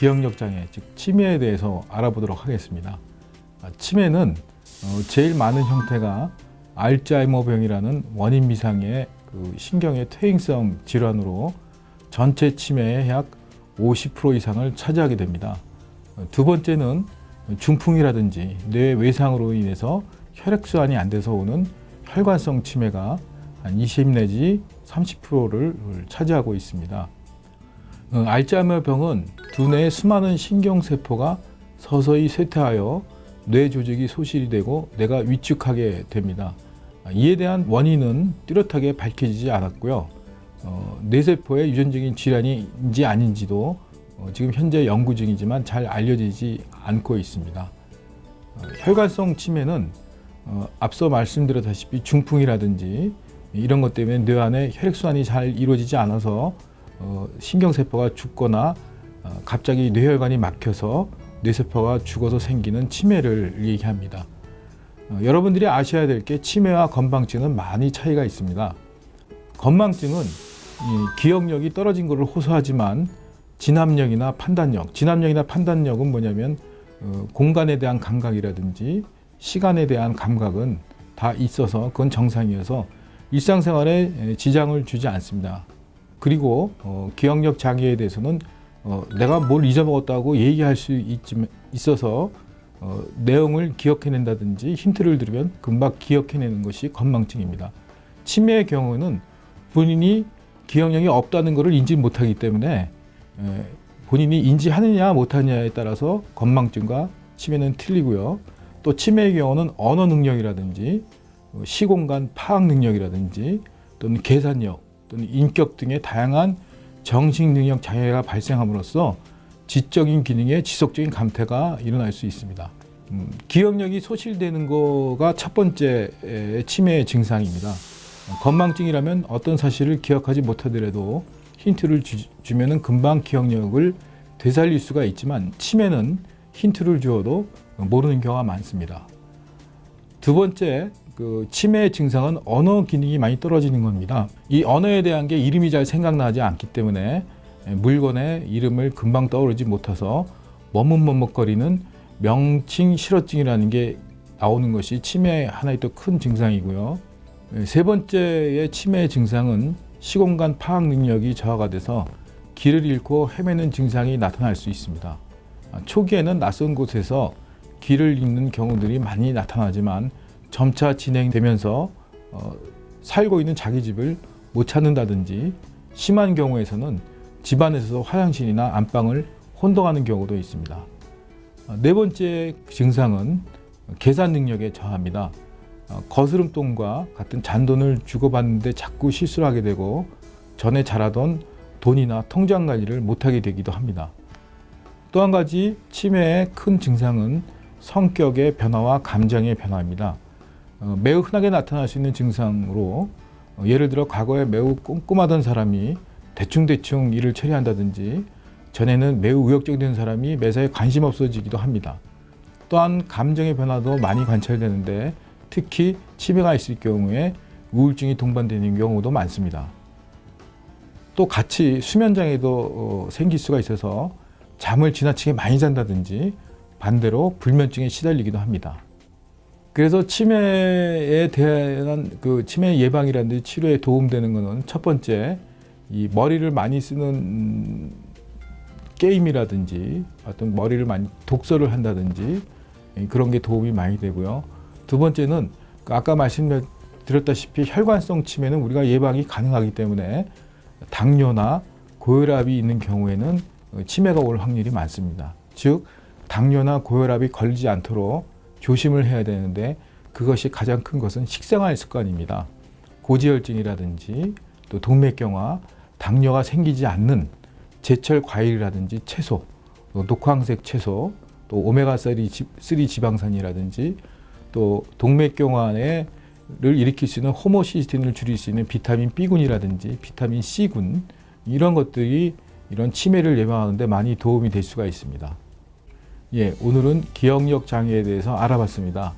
기억력 장애, 즉 치매에 대해서 알아보도록 하겠습니다. 치매는 제일 많은 형태가 알츠하이머병이라는 원인 미상의 신경의 퇴행성 질환으로 전체 치매의 약 50% 이상을 차지하게 됩니다. 두 번째는 중풍이라든지 뇌 외상으로 인해서 혈액순환이 안 돼서 오는 혈관성 치매가 한 20 내지 30%를 차지하고 있습니다. 알츠하이머병은 두뇌의 수많은 신경세포가 서서히 쇠퇴하여 뇌 조직이 소실이 되고 뇌가 위축하게 됩니다. 이에 대한 원인은 뚜렷하게 밝혀지지 않았고요. 뇌세포의 유전적인 질환인지 아닌지도 지금 현재 연구 중이지만 잘 알려지지 않고 있습니다. 혈관성 치매는 앞서 말씀드렸다시피 중풍이라든지 이런 것 때문에 뇌 안에 혈액순환이 잘 이루어지지 않아서 신경세포가 죽거나 갑자기 뇌혈관이 막혀서 뇌세포가 죽어서 생기는 치매를 얘기합니다. 여러분들이 아셔야 될 게 치매와 건망증은 많이 차이가 있습니다. 건망증은 기억력이 떨어진 것을 호소하지만 진압력이나 판단력은 뭐냐면 공간에 대한 감각이라든지 시간에 대한 감각은 다 있어서 그건 정상이어서 일상생활에 지장을 주지 않습니다. 그리고 기억력 장애에 대해서는 내가 뭘 잊어먹었다고 얘기할 수 있어서 내용을 기억해낸다든지 힌트를 들으면 금방 기억해내는 것이 건망증입니다. 치매의 경우는 본인이 기억력이 없다는 것을 인지 못하기 때문에 본인이 인지하느냐 못하느냐에 따라서 건망증과 치매는 틀리고요. 또 치매의 경우는 언어 능력이라든지 시공간 파악 능력이라든지 또는 계산력 또는 인격 등의 다양한 정식 능력 장애가 발생함으로써 지적인 기능의 지속적인 감퇴가 일어날 수 있습니다. 기억력이 소실되는 거가 첫 번째 치매의 증상입니다. 건망증이라면 어떤 사실을 기억하지 못하더라도 힌트를 주면은 금방 기억력을 되살릴 수가 있지만 치매는 힌트를 주어도 모르는 경우가 많습니다. 두 번째 치매의 증상은 언어 기능이 많이 떨어지는 겁니다. 이 언어에 대한 게 이름이 잘 생각나지 않기 때문에 물건의 이름을 금방 떠오르지 못해서 머뭇머뭇거리는 명칭 실어증이라는 게 나오는 것이 치매의 하나의 또 큰 증상이고요. 세 번째의 치매의 증상은 시공간 파악 능력이 저하가 돼서 길을 잃고 헤매는 증상이 나타날 수 있습니다. 초기에는 낯선 곳에서 길을 잃는 경우들이 많이 나타나지만 점차 진행되면서 살고 있는 자기 집을 못 찾는다든지 심한 경우에서는 집안에서 화장실이나 안방을 혼동하는 경우도 있습니다. 네 번째 증상은 계산 능력의 저하입니다. 거스름돈과 같은 잔돈을 주고받는데 자꾸 실수를 하게 되고 전에 잘하던 돈이나 통장 관리를 못하게 되기도 합니다. 또 한 가지 치매의 큰 증상은 성격의 변화와 감정의 변화입니다. 매우 흔하게 나타날 수 있는 증상으로 예를 들어 과거에 매우 꼼꼼하던 사람이 대충 일을 처리한다든지 전에는 매우 의욕적인 사람이 매사에 관심 없어지기도 합니다. 또한 감정의 변화도 많이 관찰되는데 특히 치매가 있을 경우에 우울증이 동반되는 경우도 많습니다. 또 같이 수면장애도 생길 수가 있어서 잠을 지나치게 많이 잔다든지 반대로 불면증에 시달리기도 합니다. 그래서 치매에 대한 치매 예방이라든지 치료에 도움되는 것은 첫 번째, 이 머리를 많이 쓰는 게임이라든지 어떤 머리를 많이 독서를 한다든지 그런 게 도움이 많이 되고요. 두 번째는 아까 말씀드렸다시피 혈관성 치매는 우리가 예방이 가능하기 때문에 당뇨나 고혈압이 있는 경우에는 치매가 올 확률이 많습니다. 즉 당뇨나 고혈압이 걸리지 않도록 조심을 해야 되는데 그것이 가장 큰 것은 식생활 습관입니다. 고지혈증이라든지 또 동맥경화, 당뇨가 생기지 않는 제철 과일이라든지 채소, 또 녹황색 채소, 또 오메가3 지방산이라든지 또 동맥경화를 일으킬 수 있는 호모시스틴을 줄일 수 있는 비타민 B군이라든지 비타민 C군 이런 것들이 이런 치매를 예방하는 데 많이 도움이 될 수가 있습니다. 오늘은 기억력 장애에 대해서 알아봤습니다.